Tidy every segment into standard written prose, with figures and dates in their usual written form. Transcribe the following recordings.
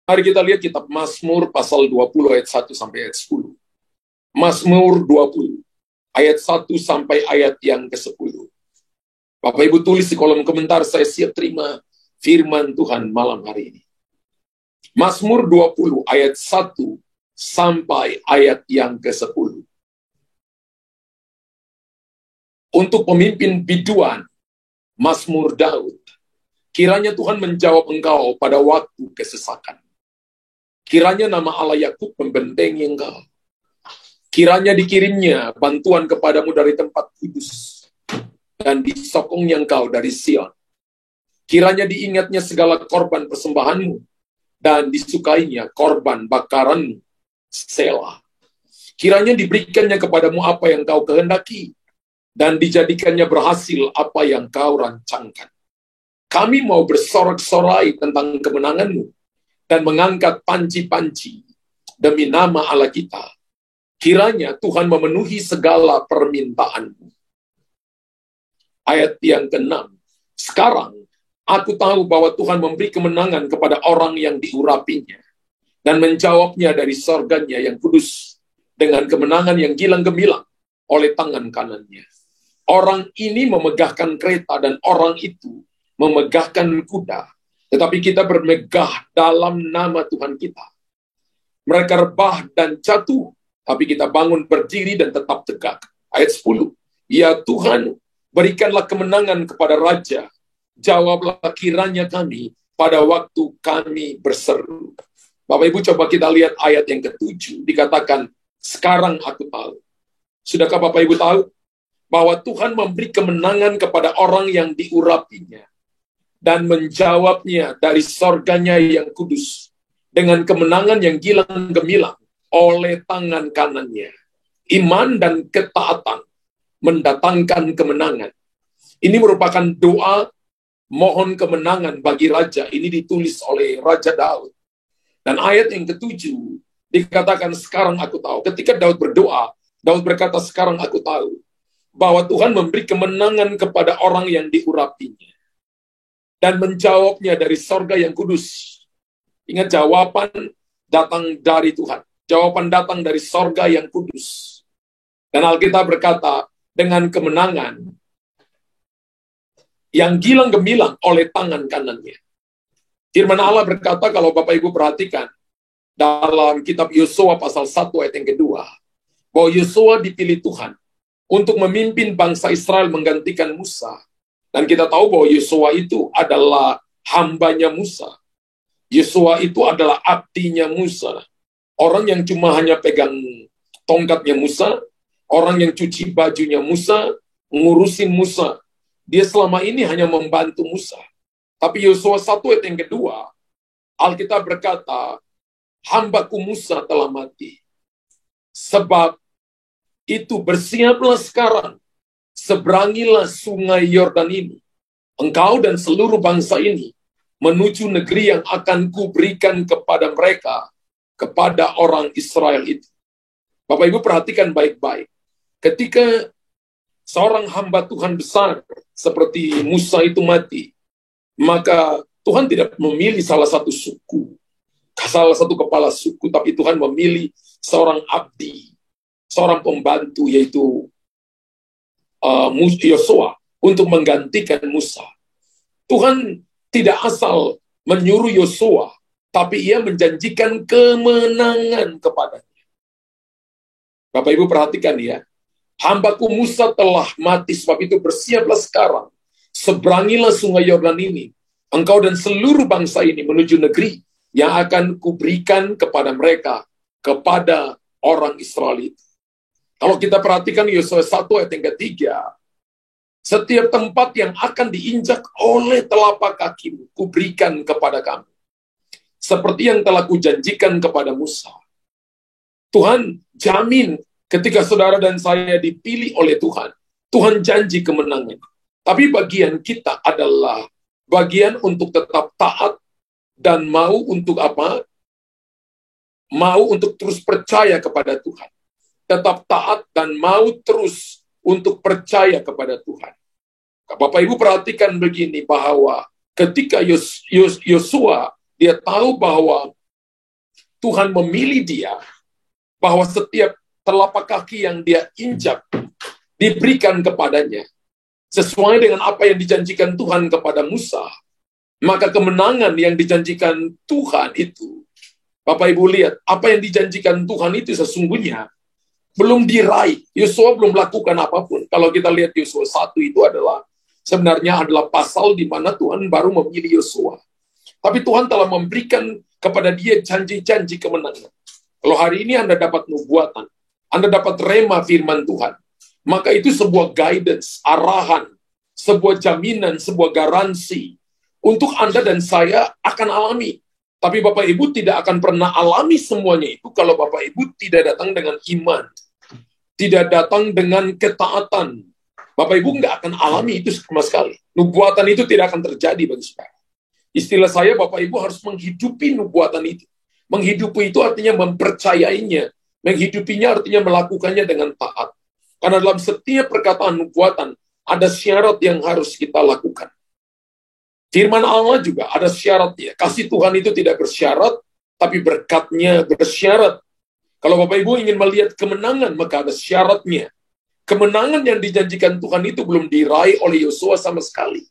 Mari kita lihat kitab Mazmur pasal 20 ayat 1 sampai ayat 10. Mazmur 20 ayat 1 sampai ayat yang ke-10. Bapak Ibu tulis di kolom komentar, saya siap terima firman Tuhan malam hari ini. Mazmur 20 ayat 1 sampai ayat yang ke-10. Untuk pemimpin biduan, Mazmur Daud. Kiranya Tuhan menjawab engkau pada waktu kesesakan. Kiranya nama Allah Yakub membentengi engkau. Kiranya dikirimnya bantuan kepadamu dari tempat kudus, dan disokongnya engkau dari Sion. Kiranya diingatnya segala korban persembahanmu, dan disukainya korban bakaranmu. Selah. Kiranya diberikannya kepadamu apa yang kau kehendaki, dan dijadikannya berhasil apa yang kau rancangkan. Kami mau bersorak-sorai tentang kemenanganmu, dan mengangkat panci-panci demi nama Allah kita. Kiranya Tuhan memenuhi segala permintaanmu. Ayat yang ke-6. Sekarang, aku tahu bahwa Tuhan memberi kemenangan kepada orang yang diurapinya, dan menjawabnya dari sorganya yang kudus, dengan kemenangan yang gilang gemilang oleh tangan kanannya. Orang ini memegahkan kereta, dan orang itu memegahkan kuda. Tetapi kita bermegah dalam nama Tuhan kita. Mereka rebah dan jatuh, tapi kita bangun berdiri dan tetap tegak. Ayat 10. Ya Tuhan, berikanlah kemenangan kepada raja. Jawablah kiranya kami pada waktu kami berseru. Bapak Ibu, coba kita lihat ayat yang ke-7. Dikatakan, sekarang aku tahu. Sudahkah Bapak Ibu tahu? Bahwa Tuhan memberi kemenangan kepada orang yang diurapinya, dan menjawabnya dari sorganya yang kudus, dengan kemenangan yang gilang gemilang oleh tangan kanannya. Iman dan ketaatan mendatangkan kemenangan. Ini merupakan doa mohon kemenangan bagi raja. Ini ditulis oleh Raja Daud. Dan ayat yang ke-7 dikatakan, sekarang aku tahu. Ketika Daud berdoa, Daud berkata, sekarang aku tahu bahwa Tuhan memberi kemenangan kepada orang yang diurapinya, dan menjawabnya dari sorga yang kudus. Ingat, jawaban datang dari Tuhan. Jawaban datang dari sorga yang kudus. Dan Alkitab berkata, dengan kemenangan yang gilang gemilang oleh tangan kanannya. Firman Allah berkata, kalau Bapak Ibu perhatikan, dalam kitab Yosua pasal 1 ayat yang kedua, bahwa Yosua dipilih Tuhan untuk memimpin bangsa Israel menggantikan Musa. Dan kita tahu bahwa Yosua itu adalah hambanya Musa. Yosua itu adalah abdinya Musa. Orang yang cuma hanya pegang tongkatnya Musa, orang yang cuci bajunya Musa, ngurusin Musa. Dia selama ini hanya membantu Musa. Tapi Yosua 1 ayat yang kedua, Alkitab berkata, hambaku Musa telah mati. Sebab itu bersiaplah sekarang, seberangilah sungai Yordan ini, engkau dan seluruh bangsa ini, menuju negeri yang akan kuberikan kepada mereka, kepada orang Israel itu. Bapak Ibu perhatikan baik-baik. Ketika seorang hamba Tuhan besar seperti Musa itu mati, maka Tuhan tidak memilih salah satu suku, salah satu kepala suku, tapi Tuhan memilih seorang abdi, seorang pembantu, yaitu Yosua, untuk menggantikan Musa. Tuhan tidak asal menyuruh Yosua, tapi ia menjanjikan kemenangan kepadanya. Bapak Ibu perhatikan ya, hambaku Musa telah mati, sebab itu bersiaplah sekarang, seberangilah sungai Yordan ini, engkau dan seluruh bangsa ini menuju negeri yang akan kuberikan kepada mereka, kepada orang Israel itu. Kalau kita perhatikan Yosua 1 ayat yang ketiga, setiap tempat yang akan diinjak oleh telapak kakimu, kuberikan kepada kamu. Seperti yang telah kujanjikan kepada Musa. Tuhan jamin ketika saudara dan saya dipilih oleh Tuhan, Tuhan janji kemenangan. Tapi bagian kita adalah bagian untuk tetap taat dan mau untuk apa? Mau untuk terus percaya kepada Tuhan. Tetap taat dan mau terus untuk percaya kepada Tuhan. Bapak Ibu perhatikan begini, bahwa ketika Yosua, dia tahu bahwa Tuhan memilih dia, bahwa setiap telapak kaki yang dia injak diberikan kepadanya sesuai dengan apa yang dijanjikan Tuhan kepada Musa, maka kemenangan yang dijanjikan Tuhan itu, Bapak Ibu lihat, apa yang dijanjikan Tuhan itu sesungguhnya belum diraih. Yosua belum melakukan apapun. Kalau kita lihat Yosua 1 itu sebenarnya adalah pasal di mana Tuhan baru memilih Yosua. Tapi Tuhan telah memberikan kepada dia janji-janji kemenangan. Kalau hari ini Anda dapat nubuatan, Anda dapat rema firman Tuhan, maka itu sebuah guidance, arahan, sebuah jaminan, sebuah garansi untuk Anda dan saya akan alami. Tapi Bapak Ibu tidak akan pernah alami semuanya itu kalau Bapak Ibu tidak datang dengan iman, tidak datang dengan ketaatan. Bapak Ibu nggak akan alami itu sama sekali. Nubuatan itu tidak akan terjadi bagi saudara. Istilah saya, Bapak Ibu harus menghidupi nubuatan itu. Menghidupi itu artinya mempercayainya. Menghidupinya artinya melakukannya dengan taat. Karena dalam setiap perkataan nubuatan, ada syarat yang harus kita lakukan. Firman Allah juga ada syaratnya. Kasih Tuhan itu tidak bersyarat, tapi berkatnya bersyarat. Kalau Bapak Ibu ingin melihat kemenangan, maka ada syaratnya. Kemenangan yang dijanjikan Tuhan itu belum diraih oleh Yosua sama sekali.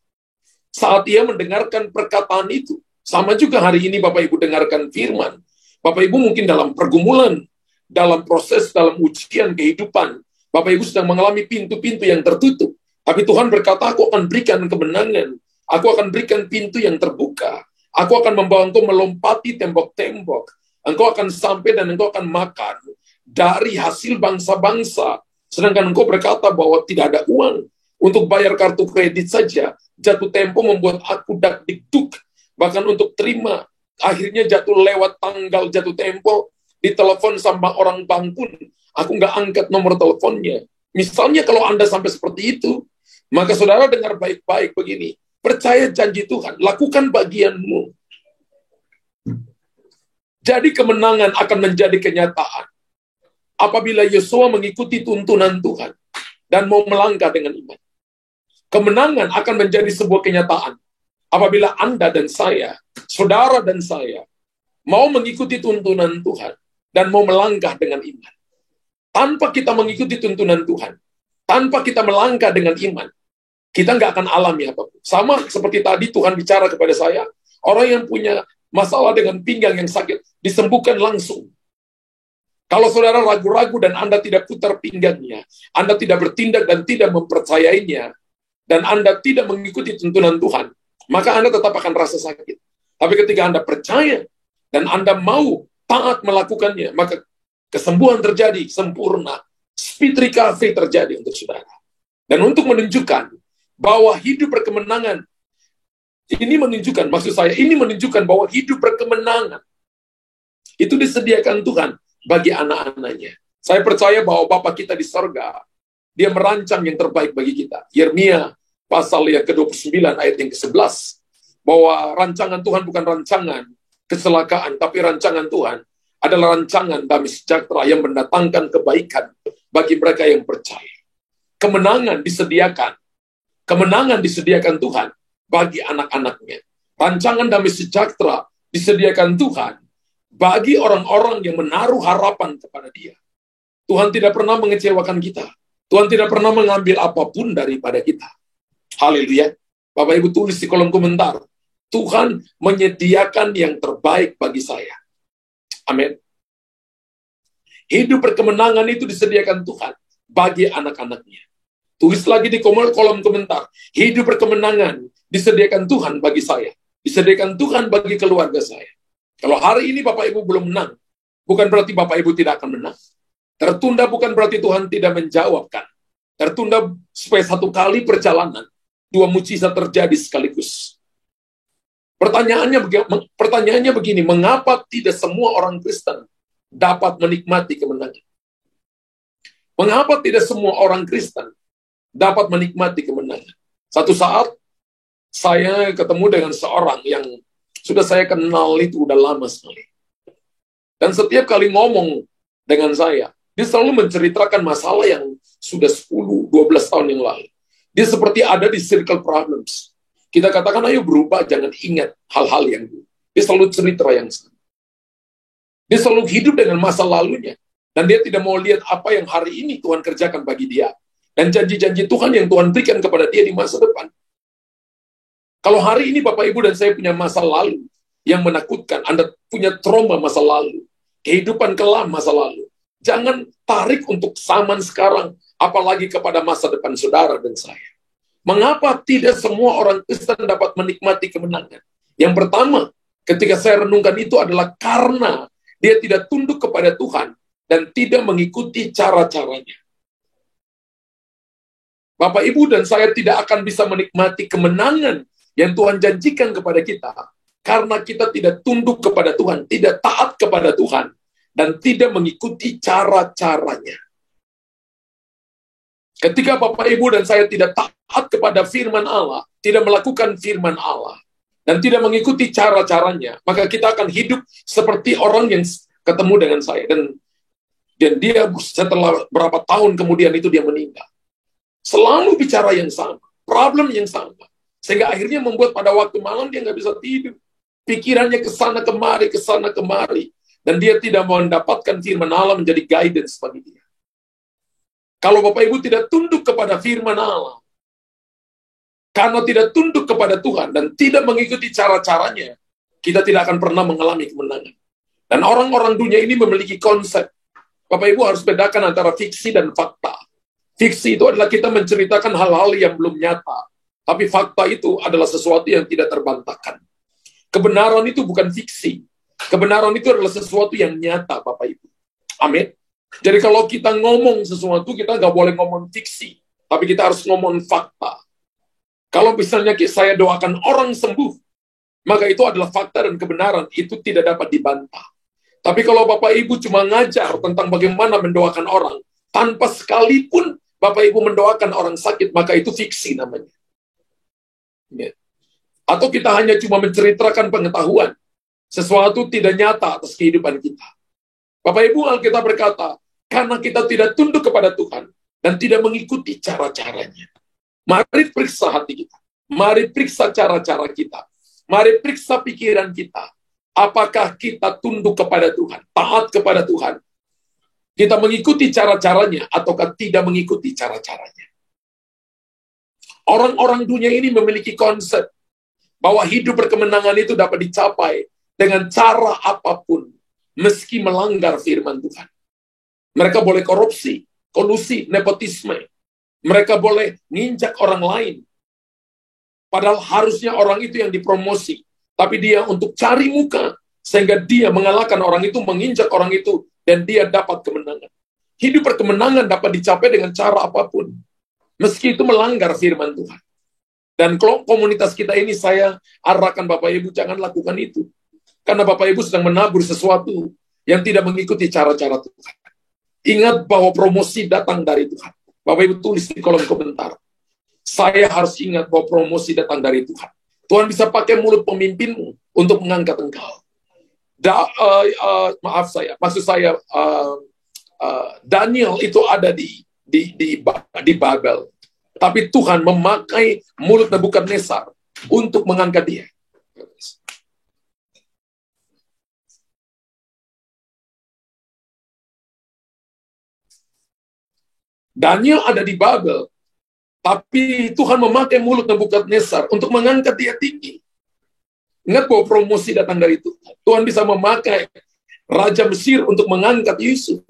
Saat ia mendengarkan perkataan itu, sama juga hari ini Bapak Ibu dengarkan firman. Bapak Ibu mungkin dalam pergumulan, dalam proses, dalam ujian kehidupan, Bapak Ibu sedang mengalami pintu-pintu yang tertutup. Tapi Tuhan berkata, aku akan berikan kemenangan. Aku akan berikan pintu yang terbuka. Aku akan membawa engkau melompati tembok-tembok. Engkau akan sampai dan engkau akan makan dari hasil bangsa-bangsa. Sedangkan engkau berkata bahwa tidak ada uang untuk bayar kartu kredit saja. Jatuh tempo membuat aku dak-dikduk. Bahkan untuk terima. Akhirnya jatuh lewat tanggal jatuh tempo. Ditelepon sama orang bank pun. Aku nggak angkat nomor teleponnya. Misalnya kalau Anda sampai seperti itu, maka saudara dengar baik-baik begini. Percaya janji Tuhan. Lakukan bagianmu. Jadi kemenangan akan menjadi kenyataan. Apabila Yosua mengikuti tuntunan Tuhan. Dan mau melangkah dengan iman. Kemenangan akan menjadi sebuah kenyataan. Apabila Anda dan saya, saudara dan saya, mau mengikuti tuntunan Tuhan. Dan mau melangkah dengan iman. Tanpa kita mengikuti tuntunan Tuhan. Tanpa kita melangkah dengan iman. Kita nggak akan alami apapun. Sama seperti tadi Tuhan bicara kepada saya. Orang yang punya masalah dengan pinggang yang sakit. Disembuhkan langsung. Kalau saudara ragu-ragu dan Anda tidak putar pinggangnya. Anda tidak bertindak dan tidak mempercayainya. Dan Anda tidak mengikuti tuntunan Tuhan, maka Anda tetap akan rasa sakit. Tapi ketika Anda percaya, dan Anda mau taat melakukannya, maka kesembuhan terjadi, sempurna. Speed recovery terjadi untuk saudara. Dan untuk menunjukkan bahwa hidup berkemenangan, ini menunjukkan bahwa hidup berkemenangan, itu disediakan Tuhan bagi anak-anaknya. Saya percaya bahwa Bapa kita di sorga, Dia merancang yang terbaik bagi kita. Yeremia pasal yang ke-29 ayat yang ke-11. Bahwa rancangan Tuhan bukan rancangan kecelakaan, tapi rancangan Tuhan adalah rancangan damai sejahtera yang mendatangkan kebaikan bagi mereka yang percaya. Kemenangan disediakan Tuhan bagi anak-anaknya. Rancangan damai sejahtera disediakan Tuhan bagi orang-orang yang menaruh harapan kepada Dia. Tuhan tidak pernah mengecewakan kita. Tuhan tidak pernah mengambil apapun daripada kita. Haleluya. Bapak Ibu tulis di kolom komentar. Tuhan menyediakan yang terbaik bagi saya. Amin. Hidup berkemenangan itu disediakan Tuhan bagi anak-anaknya. Tulis lagi di kolom komentar. Hidup berkemenangan disediakan Tuhan bagi saya. Disediakan Tuhan bagi keluarga saya. Kalau hari ini Bapak Ibu belum menang, bukan berarti Bapak Ibu tidak akan menang. Tertunda bukan berarti Tuhan tidak menjawabkan. Tertunda supaya satu kali perjalanan, 2 mujizat terjadi sekaligus. Pertanyaannya begini, mengapa tidak semua orang Kristen dapat menikmati kemenangan? Mengapa tidak semua orang Kristen dapat menikmati kemenangan? Satu saat, saya ketemu dengan seorang yang sudah saya kenal itu udah lama sekali. Dan setiap kali ngomong dengan saya, dia selalu menceritakan masalah yang sudah 10-12 tahun yang lalu. Dia seperti ada di circle problems. Kita katakan, ayo berubah, jangan ingat hal-hal yang dulu. Dia selalu cerita yang sama. Dia selalu hidup dengan masa lalunya. Dan dia tidak mau lihat apa yang hari ini Tuhan kerjakan bagi dia. Dan janji-janji Tuhan yang Tuhan berikan kepada dia di masa depan. Kalau hari ini Bapak Ibu dan saya punya masa lalu yang menakutkan, Anda punya trauma masa lalu, kehidupan kelam masa lalu, jangan tarik untuk zaman sekarang, apalagi kepada masa depan saudara dan saya. Mengapa tidak semua orang Kristen dapat menikmati kemenangan? Yang pertama, ketika saya renungkan itu adalah karena dia tidak tunduk kepada Tuhan dan tidak mengikuti cara-caranya. Bapak, Ibu, dan saya tidak akan bisa menikmati kemenangan yang Tuhan janjikan kepada kita karena kita tidak tunduk kepada Tuhan, tidak taat kepada Tuhan, dan tidak mengikuti cara-caranya. Ketika Bapak, Ibu, dan saya tidak taat kepada firman Allah, tidak melakukan firman Allah, dan tidak mengikuti cara-caranya, maka kita akan hidup seperti orang yang ketemu dengan saya. Dan dia setelah berapa tahun kemudian itu dia meninggal. Selalu bicara yang sama, problem yang sama. Sehingga akhirnya membuat pada waktu malam dia nggak bisa tidur. Pikirannya kesana kemari. Dan dia tidak mau mendapatkan firman Allah menjadi guidance bagi dia. Kalau Bapak Ibu tidak tunduk kepada firman Allah, karena tidak tunduk kepada Tuhan dan tidak mengikuti cara-caranya, kita tidak akan pernah mengalami kemenangan. Dan orang-orang dunia ini memiliki konsep. Bapak Ibu harus bedakan antara fiksi dan fakta. Fiksi itu adalah kita menceritakan hal-hal yang belum nyata. Tapi fakta itu adalah sesuatu yang tidak terbantahkan. Kebenaran itu bukan fiksi. Kebenaran itu adalah sesuatu yang nyata, Bapak Ibu. Amin. Jadi kalau kita ngomong sesuatu, kita nggak boleh ngomong fiksi. Tapi kita harus ngomong fakta. Kalau misalnya saya doakan orang sembuh, maka itu adalah fakta dan kebenaran. Itu tidak dapat dibantah. Tapi kalau Bapak Ibu cuma ngajar tentang bagaimana mendoakan orang, tanpa sekalipun Bapak Ibu mendoakan orang sakit, maka itu fiksi namanya. Ya. Atau kita hanya cuma menceritakan pengetahuan, sesuatu tidak nyata atas kehidupan kita. Bapak Ibu, Alkitab berkata, karena kita tidak tunduk kepada Tuhan dan tidak mengikuti cara-caranya. Mari periksa hati kita. Mari periksa cara-cara kita. Mari periksa pikiran kita. Apakah kita tunduk kepada Tuhan, taat kepada Tuhan? Kita mengikuti cara-caranya ataukah tidak mengikuti cara-caranya? Orang-orang dunia ini memiliki konsep bahwa hidup berkemenangan itu dapat dicapai dengan cara apapun, meski melanggar firman Tuhan. Mereka boleh korupsi, kolusi, nepotisme. Mereka boleh nginjak orang lain. Padahal harusnya orang itu yang dipromosi. Tapi dia untuk cari muka, sehingga dia mengalahkan orang itu, menginjak orang itu, dan dia dapat kemenangan. Hidup berkemenangan dapat dicapai dengan cara apapun. Meski itu melanggar firman Tuhan. Dan kalau komunitas kita ini saya arahkan Bapak Ibu jangan lakukan itu. Karena Bapak Ibu sedang menabur sesuatu yang tidak mengikuti cara-cara Tuhan. Ingat bahwa promosi datang dari Tuhan. Bapak Ibu tulis di kolom komentar. Saya harus ingat bahwa promosi datang dari Tuhan. Tuhan bisa pakai mulut pemimpinmu untuk mengangkat engkau. Daniel itu ada di Babel. Tapi Tuhan memakai mulut Nebukadnezar untuk mengangkat dia. Daniel ada di Babel, tapi Tuhan memakai mulut Nebukadnezar untuk mengangkat dia tinggi. Ingat bahwa promosi datang dari Tuhan. Tuhan bisa memakai Raja Mesir untuk mengangkat Yusuf.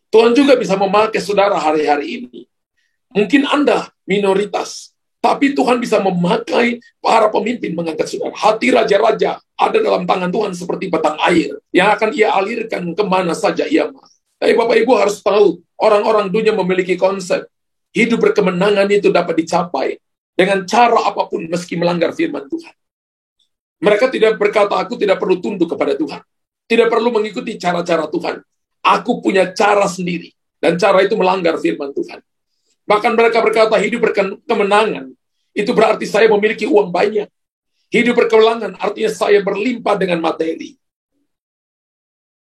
Tuhan juga bisa memakai saudara hari-hari ini. Mungkin Anda minoritas, tapi Tuhan bisa memakai para pemimpin mengangkat saudara. Hati raja-raja ada dalam tangan Tuhan seperti batang air yang akan ia alirkan kemana saja ia mau. Tapi Bapak Ibu harus tahu, orang-orang dunia memiliki konsep. Hidup berkemenangan itu dapat dicapai dengan cara apapun meski melanggar firman Tuhan. Mereka tidak berkata, aku tidak perlu tunduk kepada Tuhan. Tidak perlu mengikuti cara-cara Tuhan. Aku punya cara sendiri. Dan cara itu melanggar firman Tuhan. Bahkan mereka berkata, hidup berkemenangan. Itu berarti saya memiliki uang banyak. Hidup berkemenangan artinya saya berlimpah dengan materi.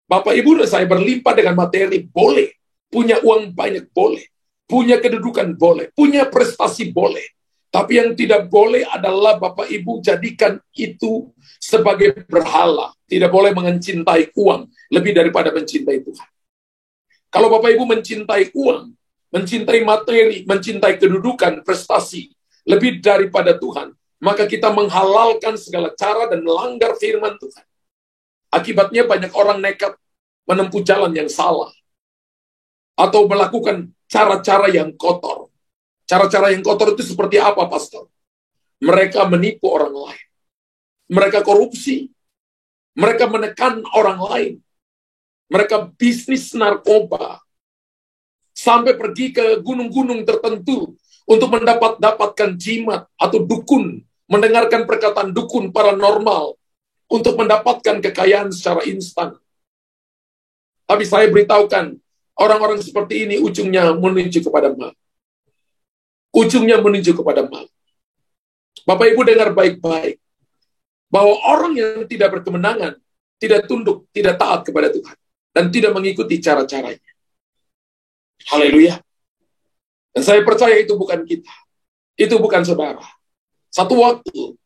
Bapak Ibu dan saya berlimpah dengan materi, boleh. Punya uang banyak, boleh. Punya kedudukan, boleh. Punya prestasi, boleh. Tapi yang tidak boleh adalah Bapak Ibu jadikan itu sebagai berhala. Tidak boleh mencintai uang lebih daripada mencintai Tuhan. Kalau Bapak Ibu mencintai uang, mencintai materi, mencintai kedudukan, prestasi, lebih daripada Tuhan, maka kita menghalalkan segala cara dan melanggar firman Tuhan. Akibatnya banyak orang nekat menempuh jalan yang salah. Atau melakukan cara-cara yang kotor. Cara-cara yang kotor itu seperti apa, Pastor? Mereka menipu orang lain. Mereka korupsi. Mereka menekan orang lain. Mereka bisnis narkoba. Sampai pergi ke gunung-gunung tertentu untuk mendapatkan jimat atau dukun. Mendengarkan perkataan dukun paranormal untuk mendapatkan kekayaan secara instan. Tapi saya beritahukan, orang-orang seperti ini ujungnya menuju kepada mal. Ujungnya menuju kepada mal. Bapak Ibu dengar baik-baik. Bahwa orang yang tidak berkemenangan, tidak tunduk, tidak taat kepada Tuhan. Dan tidak mengikuti cara-caranya. Haleluya. Dan saya percaya itu bukan kita. Itu bukan saudara. Satu waktu,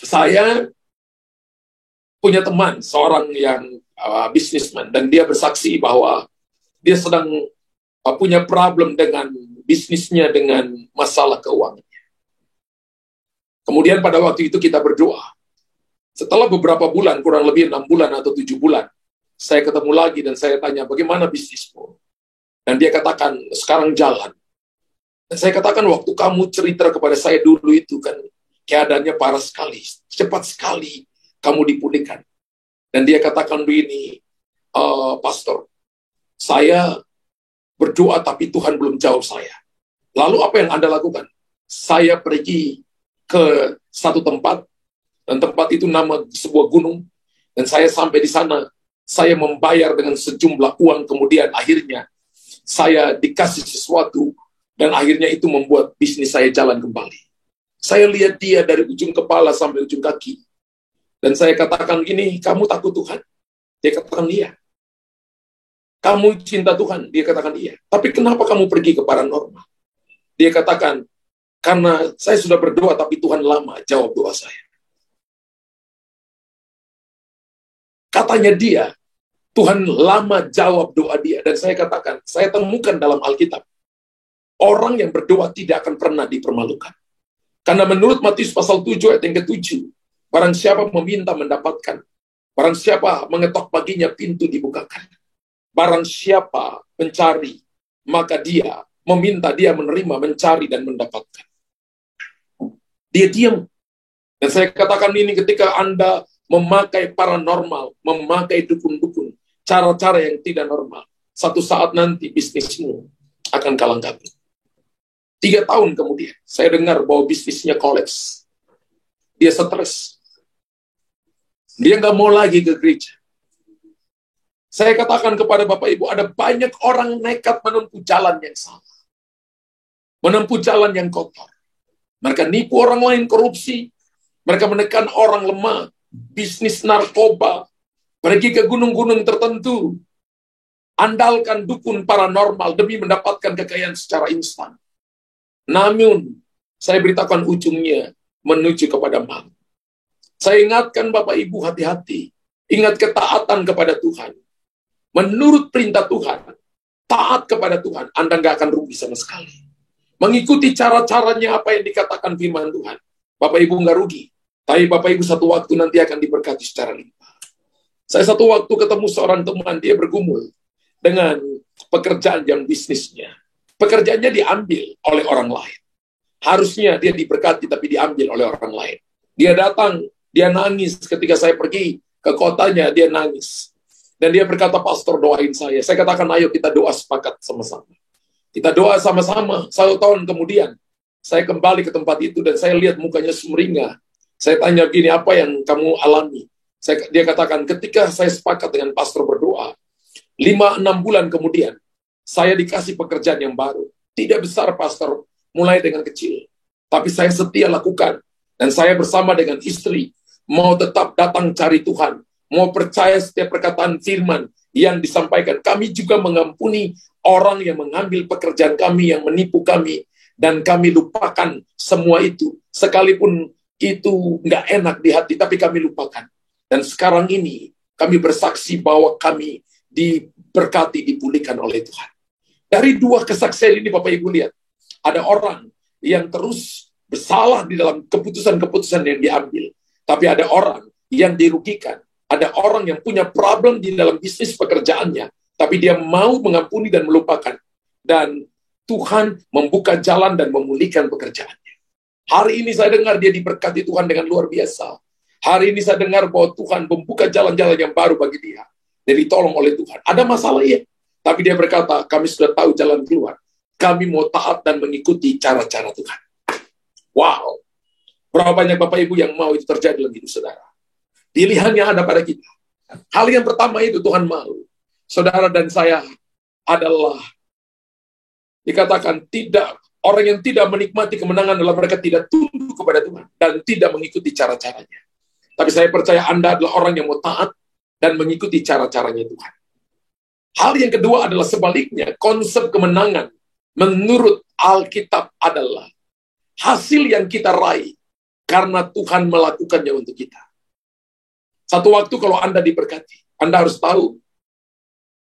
saya punya teman, seorang yang bisnisman. Dan dia bersaksi bahwa dia sedang punya problem dengan bisnisnya, dengan masalah keuangannya. Kemudian pada waktu itu kita berdoa. Setelah beberapa bulan, kurang lebih 6 bulan atau 7 bulan, saya ketemu lagi dan saya tanya, bagaimana bisnismu? Dan dia katakan, sekarang jalan. Dan saya katakan, waktu kamu cerita kepada saya dulu itu kan, keadaannya parah sekali, cepat sekali kamu dipulihkan. Dan dia katakan begini, Pastor, saya berdoa tapi Tuhan belum jawab saya. Lalu apa yang Anda lakukan? Saya pergi ke satu tempat, dan tempat itu nama sebuah gunung, dan saya sampai di sana, saya membayar dengan sejumlah uang, kemudian akhirnya saya dikasih sesuatu, dan akhirnya itu membuat bisnis saya jalan kembali. Saya lihat dia dari ujung kepala sampai ujung kaki, dan saya katakan gini, kamu takut Tuhan? Dia katakan iya. Kamu cinta Tuhan? Dia katakan iya. Tapi kenapa kamu pergi ke paranormal? Dia katakan, karena saya sudah berdoa tapi Tuhan lama jawab doa saya. Katanya dia, Tuhan lama jawab doa dia. Dan saya katakan, saya temukan dalam Alkitab, orang yang berdoa tidak akan pernah dipermalukan. Karena menurut Matius pasal 7 ayat yang ke-7, barang siapa meminta mendapatkan, barang siapa mengetok baginya pintu dibukakan. Barang siapa mencari, maka dia meminta, dia menerima, mencari dan mendapatkan. Dia diam. Dan saya katakan ini, ketika Anda memakai paranormal, memakai dukun-dukun, cara-cara yang tidak normal, satu saat nanti bisnismu akan kalang kabut. 3 tahun kemudian, saya dengar bahwa bisnisnya kolaps. Dia stres. Dia nggak mau lagi ke gereja. Saya katakan kepada Bapak Ibu, ada banyak orang nekat menempuh jalan yang salah. Menempuh jalan yang kotor. Mereka nipu orang lain, korupsi. Mereka menekan orang lemah, bisnis narkoba, pergi ke gunung-gunung tertentu, andalkan dukun paranormal demi mendapatkan kekayaan secara instan. Namun, saya beritakan ujungnya menuju kepada maut. Saya ingatkan Bapak Ibu, hati-hati. Ingat ketaatan kepada Tuhan. Menurut perintah Tuhan, taat kepada Tuhan, Anda nggak akan rugi sama sekali. Mengikuti cara-caranya apa yang dikatakan firman Tuhan, Bapak Ibu nggak rugi. Tapi Bapak Ibu satu waktu nanti akan diberkati secara limpah. Saya satu waktu ketemu seorang teman, dia bergumul dengan pekerjaan yang bisnisnya. Pekerjaannya diambil oleh orang lain. Harusnya dia diberkati, tapi diambil oleh orang lain. Dia datang, dia nangis ketika saya pergi ke kotanya, dia nangis. Dan dia berkata, Pastor doain saya. Saya katakan, ayo kita doa sepakat sama-sama. Kita doa sama-sama. 1 tahun kemudian, saya kembali ke tempat itu dan saya lihat mukanya sumringah. Saya tanya gini, apa yang kamu alami? Dia katakan, ketika saya sepakat dengan pastor berdoa, 5-6 bulan kemudian, saya dikasih pekerjaan yang baru. Tidak besar, pastor, mulai dengan kecil. Tapi saya setia lakukan. Dan saya bersama dengan istri, mau tetap datang cari Tuhan. Mau percaya setiap perkataan firman yang disampaikan. Kami juga mengampuni orang yang mengambil pekerjaan kami, yang menipu kami. Dan kami lupakan semua itu. Sekalipun itu nggak enak di hati, tapi kami lupakan. Dan sekarang ini, kami bersaksi bahwa kami diberkati, dipulihkan oleh Tuhan. Dari dua kesaksian ini, Bapak Ibu lihat, ada orang yang terus bersalah di dalam keputusan-keputusan yang diambil. Tapi ada orang yang dirugikan. Ada orang yang punya problem di dalam bisnis pekerjaannya, tapi dia mau mengampuni dan melupakan. Dan Tuhan membuka jalan dan memulihkan pekerjaannya. Hari ini saya dengar dia diberkati Tuhan dengan luar biasa. Hari ini saya dengar bahwa Tuhan membuka jalan-jalan yang baru bagi dia. Dia ditolong oleh Tuhan. Ada masalah ya, tapi dia berkata, kami sudah tahu jalan keluar. Kami mau taat dan mengikuti cara-cara Tuhan. Wow. Berapa banyak Bapak Ibu yang mau itu terjadi dalam hidup saudara? Pilihannya ada pada kita. Hal yang pertama itu Tuhan mau. Saudara dan saya adalah dikatakan tidak, orang yang tidak menikmati kemenangan adalah mereka tidak tunduk kepada Tuhan dan tidak mengikuti cara-caranya. Tapi saya percaya Anda adalah orang yang mau taat dan mengikuti cara-caranya Tuhan. Hal yang kedua adalah sebaliknya, konsep kemenangan menurut Alkitab adalah hasil yang kita raih karena Tuhan melakukannya untuk kita. Satu waktu kalau Anda diberkati, Anda harus tahu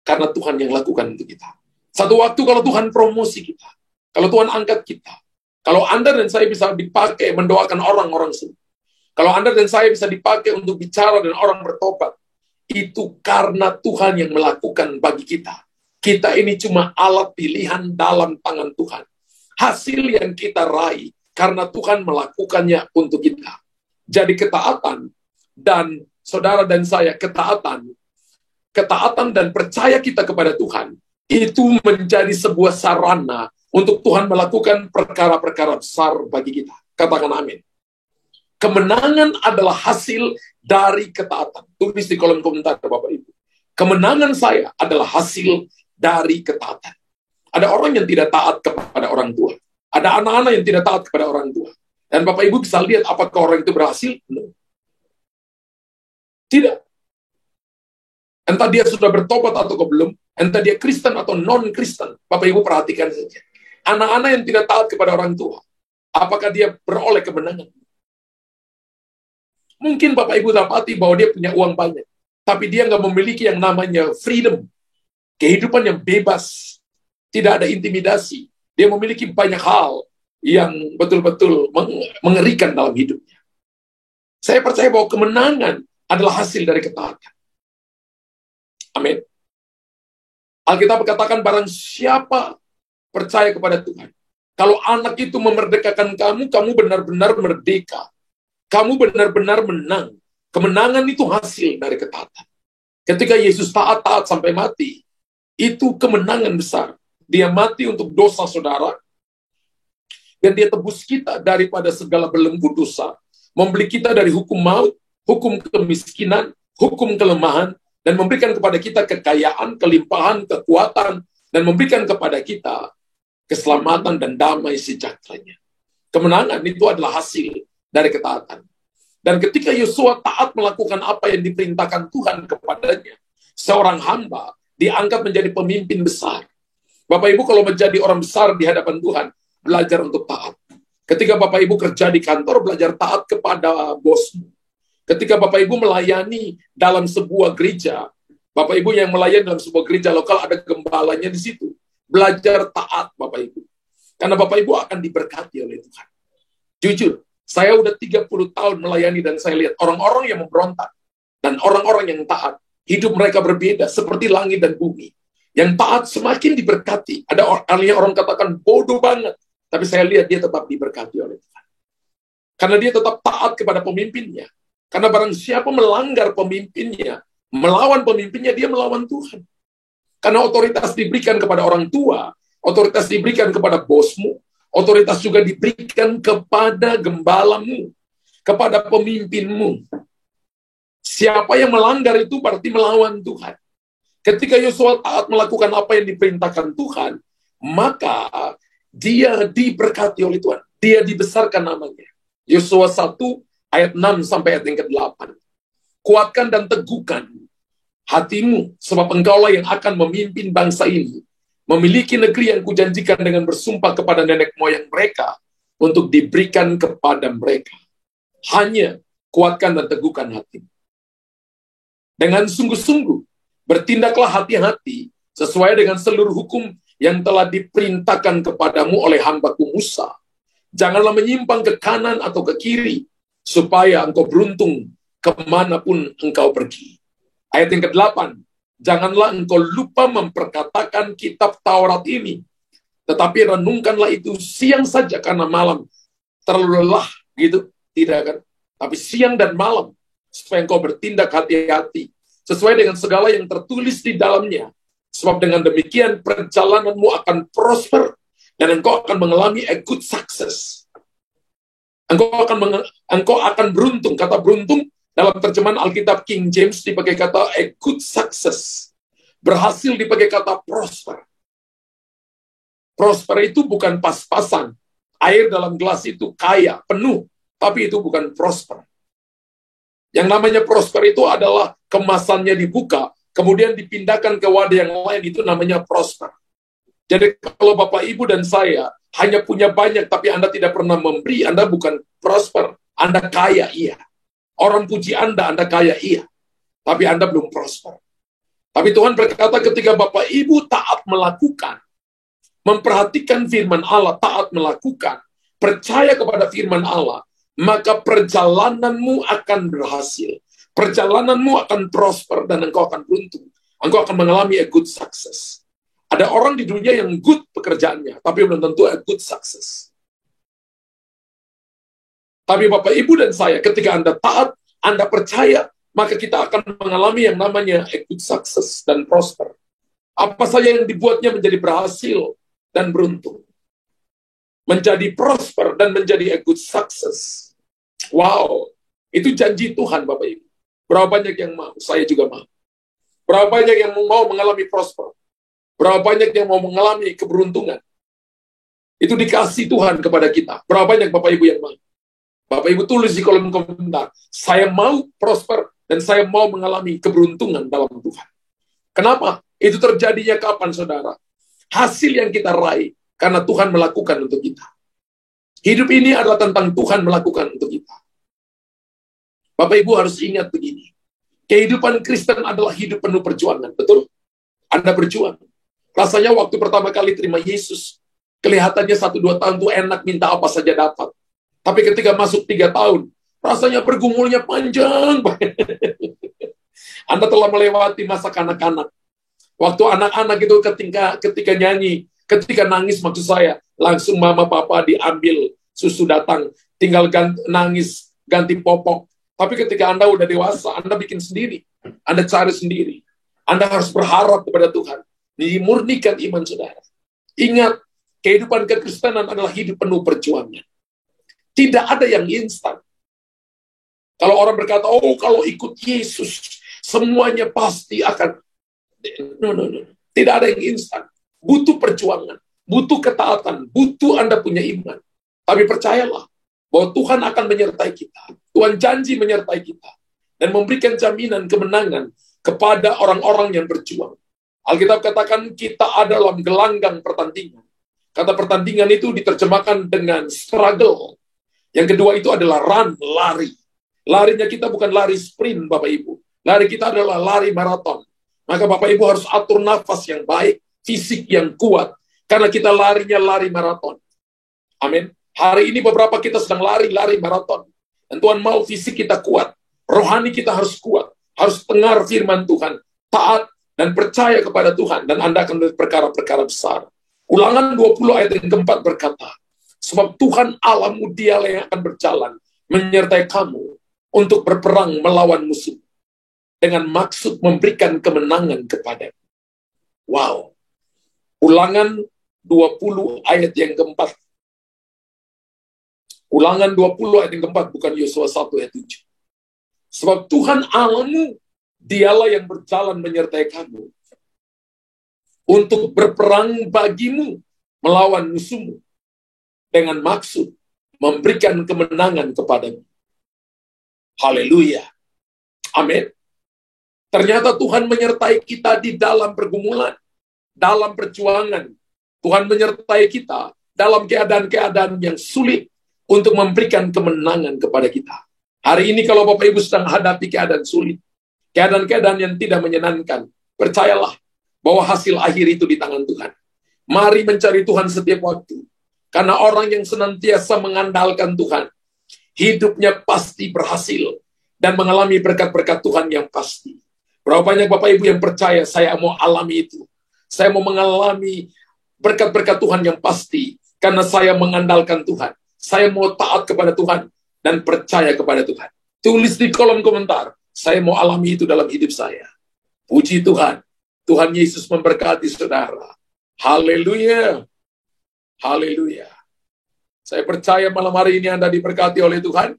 karena Tuhan yang lakukan untuk kita. Satu waktu kalau Tuhan promosi kita, kalau Tuhan angkat kita, kalau Anda dan saya bisa dipakai mendoakan orang-orang sembuh, kalau Anda dan saya bisa dipakai untuk bicara dan orang bertobat, itu karena Tuhan yang melakukan bagi kita. Kita ini cuma alat pilihan dalam tangan Tuhan. Hasil yang kita raih karena Tuhan melakukannya untuk kita. Jadi ketaatan dan saudara dan saya ketaatan dan percaya kita kepada Tuhan itu menjadi sebuah sarana untuk Tuhan melakukan perkara-perkara besar bagi kita. Katakan amin. Kemenangan adalah hasil dari ketaatan. Tulis di kolom komentar Bapak Ibu. Kemenangan saya adalah hasil dari ketaatan. Ada orang yang tidak taat kepada orang tua. Ada anak-anak yang tidak taat kepada orang tua. Dan Bapak Ibu bisa lihat apakah orang itu berhasil? No. Tidak. Entah dia sudah bertobat atau belum, entah dia Kristen atau non-Kristen. Bapak Ibu perhatikan saja. Anak-anak yang tidak taat kepada orang tua, apakah dia beroleh kemenangan? Mungkin Bapak Ibu dapati bahwa dia punya uang banyak, tapi dia nggak memiliki yang namanya freedom, kehidupan yang bebas, tidak ada intimidasi. Dia memiliki banyak hal yang betul-betul mengerikan dalam hidupnya. Saya percaya bahwa kemenangan adalah hasil dari ketaatan. Amin. Alkitab katakan barang siapa percaya kepada Tuhan. Kalau anak itu memerdekakan kamu, kamu benar-benar merdeka. Kamu benar-benar menang. Kemenangan itu hasil dari ketaatan. Ketika Yesus taat sampai mati, itu kemenangan besar. Dia mati untuk dosa saudara, dan dia tebus kita daripada segala belenggu dosa, membeli kita dari hukum maut, hukum kemiskinan, hukum kelemahan, dan memberikan kepada kita kekayaan, kelimpahan, kekuatan, dan memberikan kepada kita keselamatan dan damai sejahteranya. Kemenangan itu adalah hasil dari ketaatan. Dan ketika Yosua taat melakukan apa yang diperintahkan Tuhan kepadanya, seorang hamba diangkat menjadi pemimpin besar. Bapak Ibu kalau menjadi orang besar di hadapan Tuhan, belajar untuk taat. Ketika Bapak Ibu kerja di kantor, belajar taat kepada bosmu. Ketika Bapak Ibu melayani dalam sebuah gereja, Bapak Ibu yang melayani dalam sebuah gereja lokal, ada gembalanya di situ. Belajar taat Bapak Ibu. Karena Bapak Ibu akan diberkati oleh Tuhan. Jujur, saya udah 30 tahun melayani dan saya lihat orang-orang yang memberontak dan orang-orang yang taat, hidup mereka berbeda seperti langit dan bumi. Yang taat semakin diberkati. Ada orang katakan bodoh banget, tapi saya lihat dia tetap diberkati oleh Tuhan. Karena dia tetap taat kepada pemimpinnya. Karena barang siapa melanggar pemimpinnya, melawan pemimpinnya, dia melawan Tuhan. Karena otoritas diberikan kepada orang tua, otoritas diberikan kepada bosmu, otoritas juga diberikan kepada gembalamu, kepada pemimpinmu. Siapa yang melanggar itu berarti melawan Tuhan. Ketika Yosua taat melakukan apa yang diperintahkan Tuhan, maka dia diberkati oleh Tuhan. Dia dibesarkan namanya. Yosua 1 ayat 6 sampai ayat yang ke-8. Kuatkan dan teguhkan hatimu, sebab engkaulah yang akan memimpin bangsa ini. memiliki negeri yang kujanjikan dengan bersumpah kepada nenek moyang mereka untuk diberikan kepada mereka. Hanya kuatkan dan teguhkan hati. Dengan sungguh-sungguh, bertindaklah hati-hati sesuai dengan seluruh hukum yang telah diperintahkan kepadamu oleh hambaku Musa. Janganlah menyimpang ke kanan atau ke kiri, supaya engkau beruntung kemanapun engkau pergi. Ayat yang ke-8, janganlah engkau lupa memperkatakan kitab Taurat ini, tetapi renungkanlah itu siang saja karena malam terlalu lelah, gitu. Tidak kan? Tapi siang dan malam, supaya engkau bertindak hati-hati, sesuai dengan segala yang tertulis di dalamnya. Sebab dengan demikian perjalananmu akan prosper, dan engkau akan mengalami a good success. Engkau akan beruntung. Kata beruntung dalam terjemahan Alkitab King James dipakai kata a good success. Berhasil dipakai kata prosper. Prosper itu bukan pas-pasan. Air dalam gelas itu kaya, penuh. Tapi itu bukan prosper. Yang namanya prosper itu adalah kemasannya dibuka, kemudian dipindahkan ke wadah yang lain, itu namanya prosper. Jadi kalau Bapak, Ibu, dan saya hanya punya banyak, tapi Anda tidak pernah memberi, Anda bukan prosper. Anda kaya, iya. Orang puji Anda kaya, iya. Tapi Anda belum prosper. Tapi Tuhan berkata ketika Bapak, Ibu taat melakukan, memperhatikan firman Allah, taat melakukan, percaya kepada firman Allah, maka perjalananmu akan berhasil. Perjalananmu akan prosper dan engkau akan beruntung. Engkau akan mengalami a good success. Ada orang di dunia yang good pekerjaannya, tapi belum tentu a good success. Tapi Bapak, Ibu, dan saya, ketika Anda taat, Anda percaya, maka kita akan mengalami yang namanya a good success dan prosper. Apa saja yang dibuatnya menjadi berhasil dan beruntung. Menjadi prosper dan menjadi a good success. Wow, itu janji Tuhan, Bapak Ibu. Berapa banyak yang mau? Saya juga mau. Berapa banyak yang mau mengalami prosper? Berapa banyak yang mau mengalami keberuntungan? Itu dikasih Tuhan kepada kita. Berapa banyak Bapak Ibu yang mau? Bapak Ibu tulis di kolom komentar, saya mau prosper dan saya mau mengalami keberuntungan dalam Tuhan. Kenapa? Itu terjadinya kapan, saudara? Hasil yang kita raih karena Tuhan melakukan untuk kita. Hidup ini adalah tentang Tuhan melakukan untuk kita. Bapak Ibu harus ingat begini. Kehidupan Kristen adalah hidup penuh perjuangan. Betul? Anda berjuang. Rasanya waktu pertama kali terima Yesus, kelihatannya 1-2 tahun itu enak, minta apa saja dapat. Tapi ketika masuk 3 tahun, rasanya bergumulnya panjang. Anda telah melewati masa kanak-kanak. Waktu anak-anak itu ketika nyanyi, ketika nangis maksud saya, langsung mama papa diambil, susu datang, tinggal nangis, ganti popok. Tapi ketika Anda udah dewasa, Anda bikin sendiri. Anda cari sendiri. Anda harus berharap kepada Tuhan. Dimurnikan iman saudara. Ingat, kehidupan kekristenan adalah hidup penuh perjuangan. Tidak ada yang instan. Kalau orang berkata, oh kalau ikut Yesus, semuanya pasti akan... No. Tidak ada yang instan. Butuh perjuangan, butuh ketaatan, butuh Anda punya iman. Tapi percayalah, bahwa Tuhan akan menyertai kita. Tuhan janji menyertai kita. Dan memberikan jaminan kemenangan kepada orang-orang yang berjuang. Alkitab katakan kita ada dalam gelanggang pertandingan. Kata pertandingan itu diterjemahkan dengan struggle. Yang kedua itu adalah run, lari. Larinya kita bukan lari sprint, Bapak Ibu. Lari kita adalah lari maraton. Maka Bapak Ibu harus atur nafas yang baik, fisik yang kuat. Karena kita larinya lari maraton. Amin. Hari ini beberapa kita sedang lari maraton. Dan Tuhan mau fisik kita kuat. Rohani kita harus kuat. Harus dengar firman Tuhan. Taat dan percaya kepada Tuhan. Dan Anda akan melihat perkara-perkara besar. Ulangan 20 ayat yang keempat berkata, sebab Tuhan Allahmu dialah yang akan berjalan menyertai kamu untuk berperang melawan musuh. Dengan maksud memberikan kemenangan kepadamu. Wow. Ulangan 20 ayat yang keempat. Ulangan 20 ayat yang keempat, bukan Yosua 1 ayat 7. Sebab Tuhan Allahmu, dialah yang berjalan menyertai kamu. Untuk berperang bagimu, melawan musuhmu. Dengan maksud memberikan kemenangan kepadamu. Haleluya. Amin. Ternyata Tuhan menyertai kita di dalam pergumulan. dalam perjuangan. Tuhan menyertai kita dalam keadaan-keadaan yang sulit untuk memberikan kemenangan kepada kita. Hari ini kalau Bapak Ibu sedang hadapi keadaan sulit, keadaan-keadaan yang tidak menyenangkan, percayalah bahwa hasil akhir itu di tangan Tuhan. Mari mencari Tuhan setiap waktu. Karena orang yang senantiasa mengandalkan Tuhan, hidupnya pasti berhasil dan mengalami berkat-berkat Tuhan yang pasti. Berapa banyak Bapak Ibu yang percaya, saya mau alami itu. Saya mau mengalami berkat-berkat Tuhan yang pasti, karena saya mengandalkan Tuhan. Saya mau taat kepada Tuhan dan percaya kepada Tuhan. Tulis di kolom komentar, saya mau alami itu dalam hidup saya. Puji Tuhan. Tuhan Yesus memberkati saudara. Haleluya. Haleluya. Saya percaya malam hari ini Anda diberkati oleh Tuhan.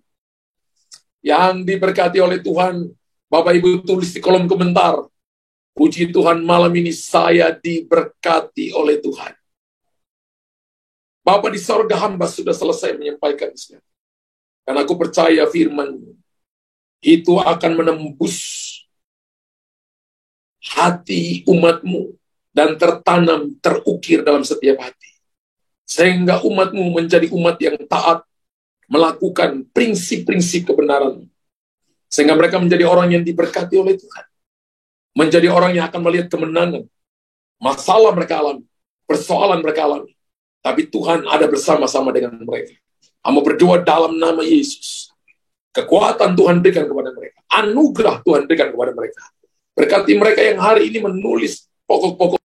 Yang diberkati oleh Tuhan, Bapak Ibu tulis di kolom komentar. Puji Tuhan, malam ini saya diberkati oleh Tuhan. Bapa di sorga, hamba sudah selesai menyampaikan. Dan aku percaya firman itu akan menembus hati umatmu dan tertanam, terukir dalam setiap hati. Sehingga umatmu menjadi umat yang taat, melakukan prinsip-prinsip kebenaran. Sehingga mereka menjadi orang yang diberkati oleh Tuhan. Menjadi orang yang akan melihat kemenangan. Masalah mereka alami, persoalan mereka alami. Tapi Tuhan ada bersama-sama dengan mereka. Kamu berdoa dalam nama Yesus. Kekuatan Tuhan berikan kepada mereka. Anugerah Tuhan berikan kepada mereka. Berkati mereka yang hari ini menulis pokok-pokok